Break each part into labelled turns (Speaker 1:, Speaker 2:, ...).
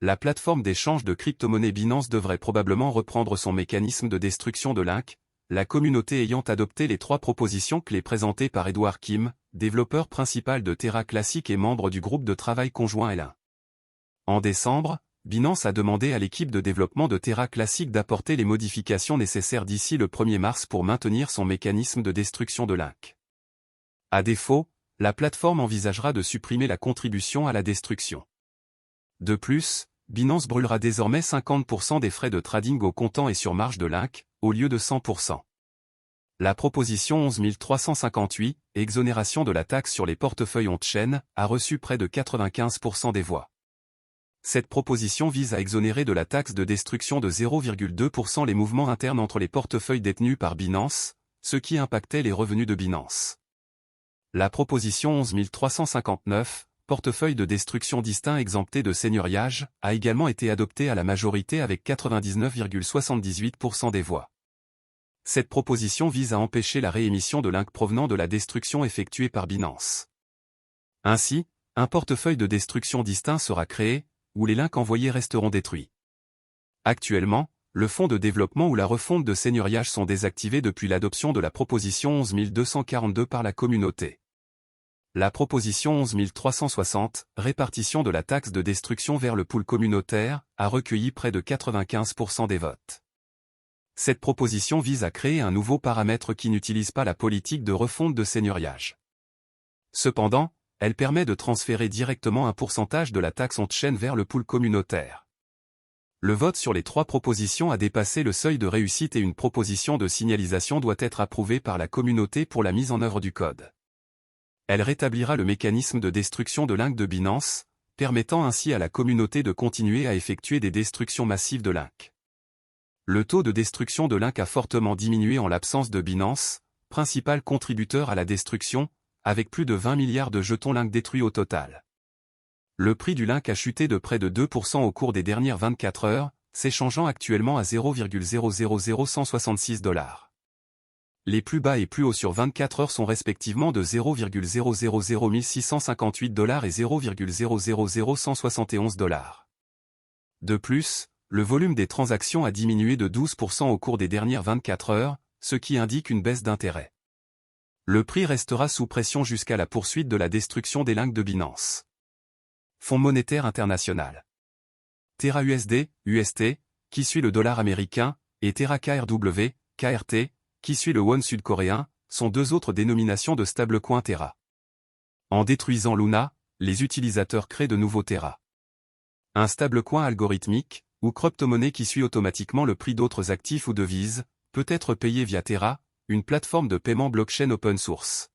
Speaker 1: la plateforme d'échange de crypto-monnaies Binance devrait probablement reprendre son mécanisme de destruction de Link, la communauté ayant adopté les 3 propositions clés présentées par Edouard Kim, développeur principal de Terra Classic et membre du groupe de travail conjoint L1. En décembre, Binance a demandé à l'équipe de développement de Terra Classic d'apporter les modifications nécessaires d'ici le 1er mars pour maintenir son mécanisme de destruction de Link. À défaut, la plateforme envisagera de supprimer la contribution à la destruction. De plus, Binance brûlera désormais 50% des frais de trading au comptant et sur marge de Link, au lieu de 100%. La proposition 11358, exonération de la taxe sur les portefeuilles on-chain, a reçu près de 95% des voix. Cette proposition vise à exonérer de la taxe de destruction de 0,2% les mouvements internes entre les portefeuilles détenus par Binance, ce qui impactait les revenus de Binance. La proposition 11359, portefeuille de destruction distinct exempté de seigneuriage, a également été adoptée à la majorité avec 99,78% des voix. Cette proposition vise à empêcher la réémission de Link provenant de la destruction effectuée par Binance. Ainsi, un portefeuille de destruction distinct sera créé, où les links envoyés resteront détruits. Actuellement, le fonds de développement ou la refonte de seigneuriage sont désactivés depuis l'adoption de la proposition 11242 par la communauté. La proposition 11360, répartition de la taxe de destruction vers le pool communautaire, a recueilli près de 95% des votes. Cette proposition vise à créer un nouveau paramètre qui n'utilise pas la politique de refonte de seigneuriage. Cependant, elle permet de transférer directement un pourcentage de la taxe on-chain vers le pool communautaire. Le vote sur les 3 propositions a dépassé le seuil de réussite et une proposition de signalisation doit être approuvée par la communauté pour la mise en œuvre du code. Elle rétablira le mécanisme de destruction de Link de Binance, permettant ainsi à la communauté de continuer à effectuer des destructions massives de Link. Le taux de destruction de Link a fortement diminué en l'absence de Binance, principal contributeur à la destruction, avec plus de 20 milliards de jetons Link détruits au total. Le prix du Link a chuté de près de 2% au cours des dernières 24 heures, s'échangeant actuellement à 0,000166 $. Les plus bas et plus hauts sur 24 heures sont respectivement de 0,000658 $ et 0,000171 $. De plus, le volume des transactions a diminué de 12% au cours des dernières 24 heures, ce qui indique une baisse d'intérêt. Le prix restera sous pression jusqu'à la poursuite de la destruction des links de Binance. Fonds monétaire international. Terra USD, UST, qui suit le dollar américain, et Terra KRW, KRT, qui suit le won sud-coréen, sont 2 autres dénominations de stablecoin Terra. En détruisant Luna, les utilisateurs créent de nouveaux Terra. Un stablecoin algorithmique, ou crypto-monnaie qui suit automatiquement le prix d'autres actifs ou devises, peut être payé via Terra, une plateforme de paiement blockchain open source.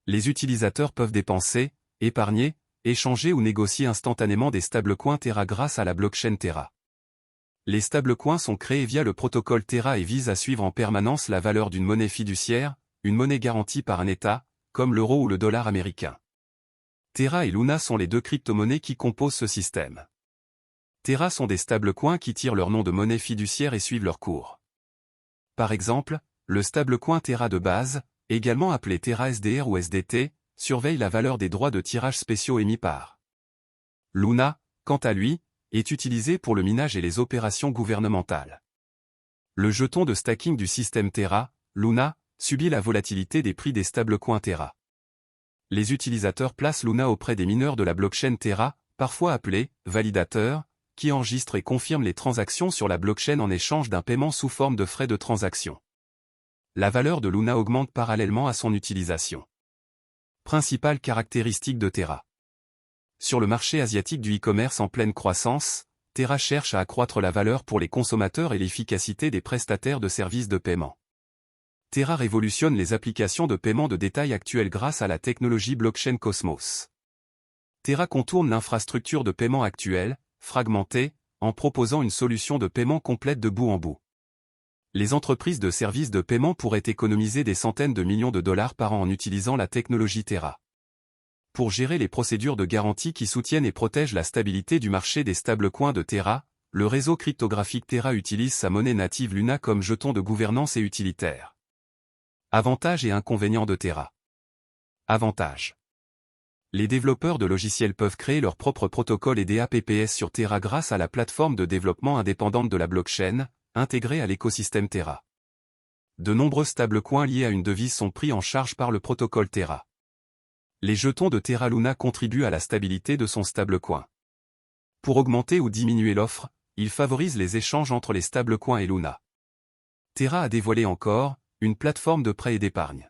Speaker 1: Les utilisateurs peuvent dépenser, épargner, échanger ou négocier instantanément des stablecoins Terra grâce à la blockchain Terra. Les stablecoins sont créés via le protocole Terra et visent à suivre en permanence la valeur d'une monnaie fiduciaire, une monnaie garantie par un État, comme l'euro ou le dollar américain. Terra et Luna sont les 2 crypto-monnaies qui composent ce système. Terra sont des stablecoins qui tirent leur nom de monnaie fiduciaire et suivent leur cours. Par exemple, le stablecoin Terra de base, également appelé Terra SDR ou SDT, surveille la valeur des droits de tirage spéciaux émis par Luna, quant à lui, est utilisé pour le minage et les opérations gouvernementales. Le jeton de stacking du système Terra, Luna, subit la volatilité des prix des stablecoins Terra. Les utilisateurs placent Luna auprès des mineurs de la blockchain Terra, parfois appelés validateurs, qui enregistrent et confirment les transactions sur la blockchain en échange d'un paiement sous forme de frais de transaction. La valeur de Luna augmente parallèlement à son utilisation. Principale caractéristique de Terra. Sur le marché asiatique du e-commerce en pleine croissance, Terra cherche à accroître la valeur pour les consommateurs et l'efficacité des prestataires de services de paiement. Terra révolutionne les applications de paiement de détail actuelles grâce à la technologie blockchain Cosmos. Terra contourne l'infrastructure de paiement actuelle, fragmentée, en proposant une solution de paiement complète de bout en bout. Les entreprises de services de paiement pourraient économiser des centaines de millions de dollars par an en utilisant la technologie Terra. Pour gérer les procédures de garantie qui soutiennent et protègent la stabilité du marché des stablecoins de Terra, le réseau cryptographique Terra utilise sa monnaie native Luna comme jeton de gouvernance et utilitaire. Avantages et inconvénients de Terra. Avantages. Les développeurs de logiciels peuvent créer leur propre protocole et DApps sur Terra grâce à la plateforme de développement indépendante de la blockchain, intégrée à l'écosystème Terra. De nombreux stablecoins liés à une devise sont pris en charge par le protocole Terra. Les jetons de Terra Luna contribuent à la stabilité de son stablecoin. Pour augmenter ou diminuer l'offre, il favorise les échanges entre les stablecoins et Luna. Terra a dévoilé encore une plateforme de prêt et d'épargne.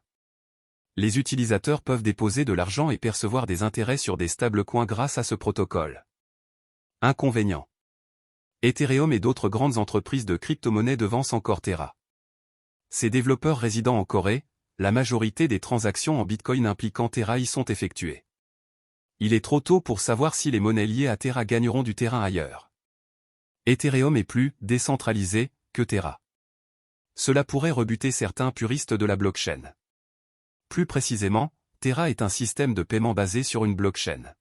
Speaker 1: Les utilisateurs peuvent déposer de l'argent et percevoir des intérêts sur des stablecoins grâce à ce protocole. Inconvénient. Ethereum et d'autres grandes entreprises de crypto-monnaies devancent encore Terra. Ces développeurs résidant en Corée, la majorité des transactions en Bitcoin impliquant Terra y sont effectuées. Il est trop tôt pour savoir si les monnaies liées à Terra gagneront du terrain ailleurs. Ethereum est plus décentralisé que Terra. Cela pourrait rebuter certains puristes de la blockchain. Plus précisément, Terra est un système de paiement basé sur une blockchain.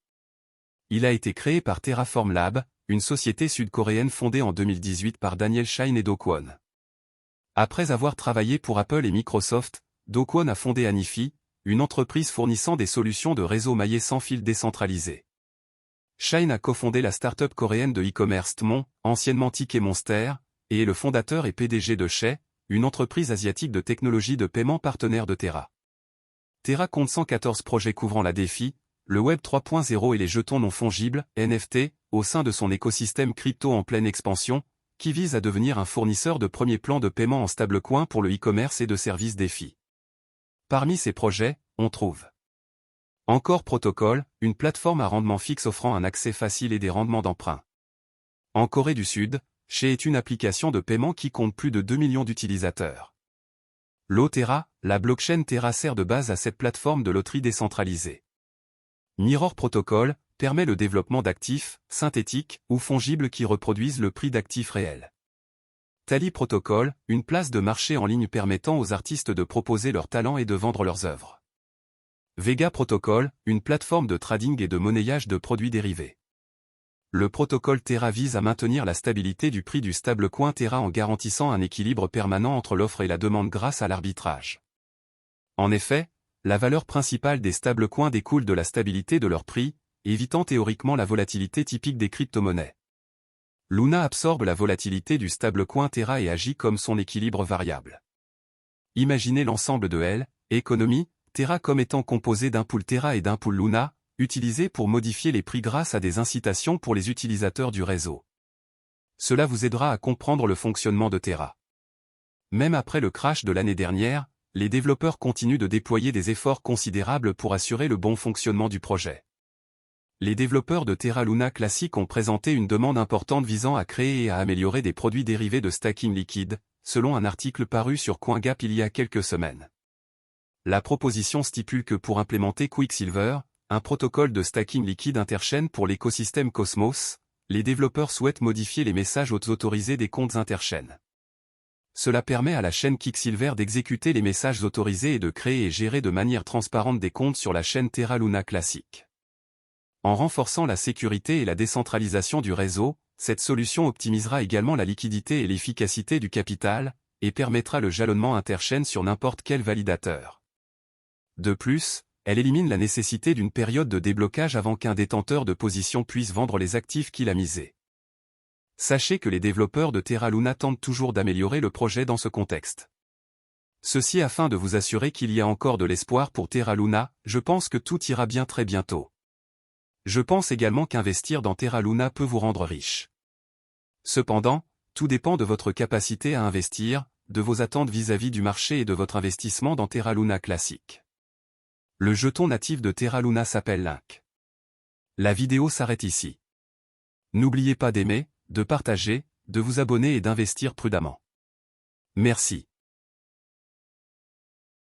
Speaker 1: Il a été créé par Terraform Lab, une société sud-coréenne fondée en 2018 par Daniel Shine et Do Kwon. Après avoir travaillé pour Apple et Microsoft, Do Kwon a fondé Anifi, une entreprise fournissant des solutions de réseau maillé sans fil décentralisé. Shine a cofondé la start-up coréenne de e-commerce Tmon, anciennement Ticketmonster, et est le fondateur et PDG de Shay, une entreprise asiatique de technologie de paiement partenaire de Terra. Terra compte 114 projets couvrant la DeFi, le Web 3.0 et les jetons non fongibles, NFT, au sein de son écosystème crypto en pleine expansion, qui vise à devenir un fournisseur de premier plan de paiement en stablecoin pour le e-commerce et de services DeFi. Parmi ces projets, on trouve Encore Protocol, une plateforme à rendement fixe offrant un accès facile et des rendements d'emprunt. En Corée du Sud, Shay est une application de paiement qui compte plus de 2 millions d'utilisateurs. Terra, la blockchain Terra sert de base à cette plateforme de loterie décentralisée. Mirror Protocol permet le développement d'actifs, synthétiques ou fongibles qui reproduisent le prix d'actifs réels. Tally Protocol, une place de marché en ligne permettant aux artistes de proposer leurs talents et de vendre leurs œuvres. Vega Protocol, une plateforme de trading et de monnayage de produits dérivés. Le protocole Terra vise à maintenir la stabilité du prix du stablecoin Terra en garantissant un équilibre permanent entre l'offre et la demande grâce à l'arbitrage. En effet, la valeur principale des stablecoins découle de la stabilité de leur prix, évitant théoriquement la volatilité typique des crypto-monnaies. Luna absorbe la volatilité du stablecoin Terra et agit comme son équilibre variable. Imaginez l'ensemble de l'économie Terra comme étant composé d'un pool Terra et d'un pool Luna, utilisé pour modifier les prix grâce à des incitations pour les utilisateurs du réseau. Cela vous aidera à comprendre le fonctionnement de Terra. Même après le crash de l'année dernière, les développeurs continuent de déployer des efforts considérables pour assurer le bon fonctionnement du projet. Les développeurs de Terra Luna Classic ont présenté une demande importante visant à créer et à améliorer des produits dérivés de stacking liquide, selon un article paru sur CoinGap il y a quelques semaines. La proposition stipule que pour implémenter Quicksilver, un protocole de stacking liquide interchain pour l'écosystème Cosmos, les développeurs souhaitent modifier les messages autorisés des comptes interchaînes. Cela permet à la chaîne Quicksilver d'exécuter les messages autorisés et de créer et gérer de manière transparente des comptes sur la chaîne Terra Luna Classic. En renforçant la sécurité et la décentralisation du réseau, cette solution optimisera également la liquidité et l'efficacité du capital, et permettra le jalonnement interchaîne sur n'importe quel validateur. De plus, elle élimine la nécessité d'une période de déblocage avant qu'un détenteur de position puisse vendre les actifs qu'il a misés. Sachez que les développeurs de Terra Luna tentent toujours d'améliorer le projet dans ce contexte. Ceci afin de vous assurer qu'il y a encore de l'espoir pour Terra Luna, je pense que tout ira bien très bientôt. Je pense également qu'investir dans Terra Luna peut vous rendre riche. Cependant, tout dépend de votre capacité à investir, de vos attentes vis-à-vis du marché et de votre investissement dans Terra Luna Classic. Le jeton natif de Terra Luna s'appelle Link. La vidéo s'arrête ici. N'oubliez pas d'aimer, de partager, de vous abonner et d'investir prudemment. Merci.